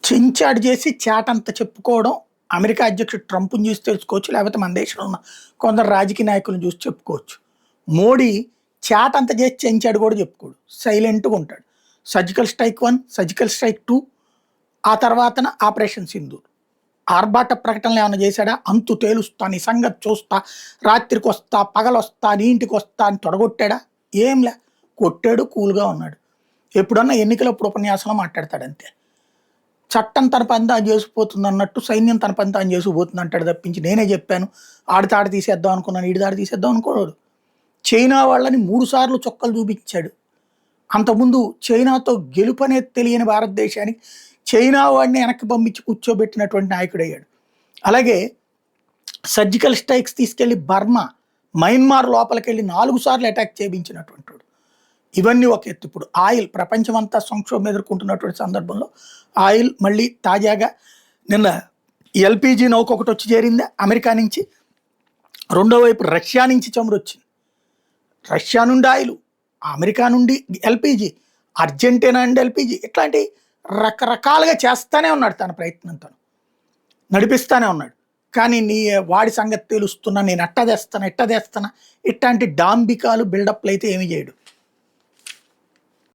చించాడు చేసి చాటంత చెప్పుకోవడం అమెరికా అధ్యక్షుడు ట్రంప్ని చూసి తెలుసుకోవచ్చు, లేకపోతే మన దేశంలో ఉన్న కొందరు రాజకీయ నాయకులను చూసి చెప్పుకోవచ్చు. మోడీ చాటంత చేసి చెంచాడు కూడా చెప్పుకోడు, సైలెంట్గా ఉంటాడు. సర్జికల్ స్ట్రైక్ 1, సర్జికల్ స్ట్రైక్ 2, ఆ తర్వాతన ఆపరేషన్ సింధూర్. ఆర్భాట ప్రకటనలు ఏమైనా చేశాడా? అంతు తేలుస్తా, నీ సంగతి చూస్తా, రాత్రికి వస్తా, పగలొస్తా, నీ ఇంటికి వస్తా అని తొడగొట్టాడా? ఏంలే, కొట్టాడు, కూల్గా ఉన్నాడు. ఎప్పుడన్నా ఎన్నికలప్పుడు ఉపన్యాసంలో మాట్లాడతాడు అంతే. చట్టం తన పని తాను చేసుకుపోతుంది అన్నట్టు సైన్యం తన పని తాను చేసుకుపోతుంది అంటాడు తప్పించి నేనే చెప్పాను ఆడి తీసేద్దాం అనుకున్నాను, ఈడి దాడి తీసేద్దాం అనుకోడు. చైనా వాళ్ళని 3 సార్లు చొక్కలు చూపించాడు. అంతకుముందు చైనాతో గెలుపు అనేది తెలియని భారతదేశానికి చైనా వాడిని వెనక్కి పంపించి కూర్చోబెట్టినటువంటి నాయకుడయ్యాడు. అలాగే సర్జికల్ స్ట్రైక్స్ తీసుకెళ్లి బర్మా, మయన్మార్ లోపలికి వెళ్ళి 4 సార్లు అటాక్ చేయించినటువంటి వాడు. ఇవన్నీ ఒక ఎత్తు. ఇప్పుడు ఆయిల్ ప్రపంచమంతా సంక్షోభం ఎదుర్కొంటున్నటువంటి సందర్భంలో ఆయిల్ మళ్ళీ తాజాగా నిన్న ఎల్పిజి నౌక ఒకటి వచ్చి చేరింది అమెరికా నుంచి. రెండో వైపు రష్యా నుంచి చమురు వచ్చింది. రష్యా నుండి ఆయిల్, అమెరికా నుండి ఎల్పిజి, అర్జెంటీనా నుండి ఎల్పిజి, ఇట్లాంటి రకరకాలుగా చేస్తానే ఉన్నాడు తన ప్రయత్నం, తను నడిపిస్తానే ఉన్నాడు. కానీ వాడి సంగతి తెలుస్తున్నా, నేను ఎట్టా తెస్తానా ఇట్లాంటి డాంబికాలు బిల్డప్లు అయితే ఏమి చేయడు.